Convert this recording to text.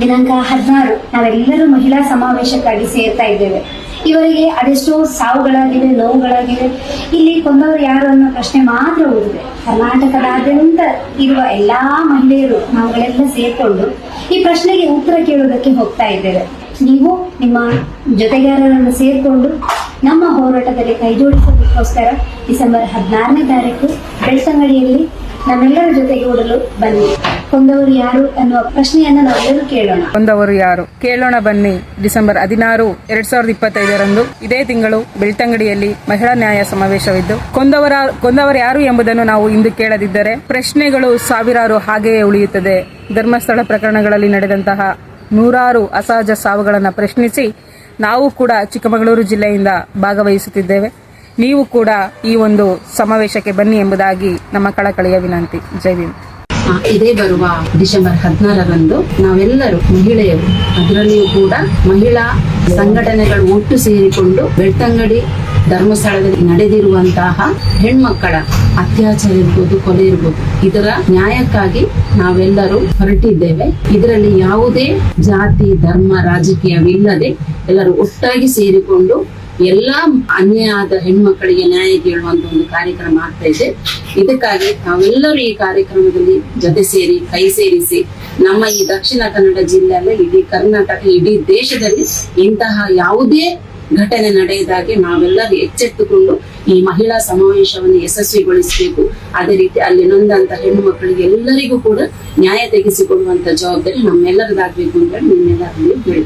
ದಿನಾಂಕ 16 ನಾವೆಲ್ಲರೂ ಮಹಿಳಾ ಸಮಾವೇಶಕ್ಕಾಗಿ ಸೇರ್ತಾ ಇದ್ದೇವೆ. ಇವರಿಗೆ ಅದೆಷ್ಟೋ ಸಾವುಗಳಾಗಿವೆ, ನೋವುಗಳಾಗಿವೆ. ಇಲ್ಲಿ ಕೊಂದವರು ಯಾರು ಅನ್ನೋ ಪ್ರಶ್ನೆ ಮಾತ್ರ ಉಳಿದಿದೆ. ಕರ್ನಾಟಕದಾದ್ಯಂತ ಇರುವ ಎಲ್ಲಾ ಮಹಿಳೆಯರು ನಾವುಗಳೆಲ್ಲ ಸೇರ್ಕೊಂಡು ಈ ಪ್ರಶ್ನೆಗೆ ಉತ್ತರ ಕೇಳುವುದಕ್ಕೆ ಹೋಗ್ತಾ ಇದ್ದೇವೆ. ನೀವು ನಿಮ್ಮ ಜೊತೆಗಾರರನ್ನು ಸೇರ್ಕೊಂಡು ನಮ್ಮ ಹೋರಾಟದಲ್ಲಿ ಕೈಜೋಡಿಸೋದಕ್ಕೋಸ್ಕರ ಡಿಸೆಂಬರ್ 16ನೇ ತಾರೀಕು ಬೆಳ್ತಂಗಡಿಯಲ್ಲಿ ನಮ್ಮೆಲ್ಲರ ಜೊತೆಗೂಡಲು ಬನ್ನಿ. ಕೊಂದವರು ಯಾರು ಅನ್ನುವ ಪ್ರಶ್ನೆಯನ್ನು ನಾವೆಲ್ಲರೂ ಕೇಳೋಣ. ಕೊಂದವರು ಯಾರು ಕೇಳೋಣ ಬನ್ನಿ. ಡಿಸೆಂಬರ್ 16, 2025 ಇದೇ ತಿಂಗಳು ಬೆಳ್ತಂಗಡಿಯಲ್ಲಿ ಮಹಿಳಾ ನ್ಯಾಯ ಸಮಾವೇಶವಿದ್ದು ಕೊಂದವರು ಯಾರು ಎಂಬುದನ್ನು ನಾವು ಇಂದು ಕೇಳದಿದ್ದರೆ ಪ್ರಶ್ನೆಗಳು ಸಾವಿರಾರು ಹಾಗೆಯೇ ಉಳಿಯುತ್ತದೆ. ಧರ್ಮಸ್ಥಳ ಪ್ರಕರಣಗಳಲ್ಲಿ ನಡೆದಂತಹ ನೂರಾರು ಅಸಹಜ ಸಾವುಗಳನ್ನು ಪ್ರಶ್ನಿಸಿ ನಾವು ಕೂಡ ಚಿಕ್ಕಮಗಳೂರು ಜಿಲ್ಲೆಯಿಂದ ಭಾಗವಹಿಸುತ್ತಿದ್ದೇವೆ. ನೀವು ಕೂಡ ಈ ಒಂದು ಸಮಾವೇಶಕ್ಕೆ ಬನ್ನಿ ಎಂಬುದಾಗಿ ನಮ್ಮ ಕಳಕಳಿಯ ವಿನಂತಿ. ಜೈ ಭೀಮ್. ಇದೇ ಬರುವ ಡಿಸೆಂಬರ್ 16ರಂದು ನಾವೆಲ್ಲರೂ ಮಹಿಳೆಯರು, ಅದರಲ್ಲಿಯೂ ಕೂಡ ಮಹಿಳಾ ಸಂಘಟನೆಗಳು ಒಟ್ಟು ಸೇರಿಕೊಂಡು ಬೆಳ್ತಂಗಡಿ ಧರ್ಮಸ್ಥಳದಲ್ಲಿ ನಡೆದಿರುವಂತಹ ಹೆಣ್ಮಕ್ಕಳ ಅತ್ಯಾಚಾರ ಇರ್ಬೋದು, ಕೊಲೆ ಇರ್ಬೋದು, ಇದರ ನ್ಯಾಯಕ್ಕಾಗಿ ನಾವೆಲ್ಲರೂ ಹೊರಟಿದ್ದೇವೆ. ಇದರಲ್ಲಿ ಯಾವುದೇ ಜಾತಿ, ಧರ್ಮ, ರಾಜಕೀಯವಿಲ್ಲದೆ ಎಲ್ಲರೂ ಒಟ್ಟಾಗಿ ಸೇರಿಕೊಂಡು ಎಲ್ಲಾ ಅನ್ಯಾಯ ಆದ ಹೆಣ್ಮಕ್ಕಳಿಗೆ ನ್ಯಾಯ ಕೇಳುವಂತ ಒಂದು ಕಾರ್ಯಕ್ರಮ ಆಗ್ತಾ ಇದೆ. ಇದಕ್ಕಾಗಿ ನಾವೆಲ್ಲರೂ ಈ ಕಾರ್ಯಕ್ರಮದಲ್ಲಿ ಜೊತೆ ಸೇರಿ ಕೈ ಸೇರಿಸಿ ನಮ್ಮ ಈ ದಕ್ಷಿಣ ಕನ್ನಡ ಜಿಲ್ಲೆಯಲ್ಲಿ, ಇಡೀ ಕರ್ನಾಟಕ, ಇಡೀ ದೇಶದಲ್ಲಿ ಇಂತಹ ಯಾವುದೇ ಘಟನೆ ನಡೆಯದಾಗೆ ನಾವೆಲ್ಲರೂ ಎಚ್ಚೆತ್ತುಕೊಂಡು ಈ ಮಹಿಳಾ ಸಮಾವೇಶವನ್ನು ಯಶಸ್ವಿಗೊಳಿಸಬೇಕು. ಅದೇ ರೀತಿ ಅಲ್ಲಿ ನೊಂದಂತ ಹೆಣ್ಣು ಮಕ್ಕಳಿಗೆ ಎಲ್ಲರಿಗೂ ಕೂಡ ನ್ಯಾಯ ತೆಗೆಸಿಕೊಡುವಂತ ಜವಾಬ್ದಾರಿ ನಮ್ಮೆಲ್ಲರದಾಗಬೇಕು ಅಂತ ನಿಮ್ಮೆಲ್ಲರಿಗೂ ಹೇಳಿ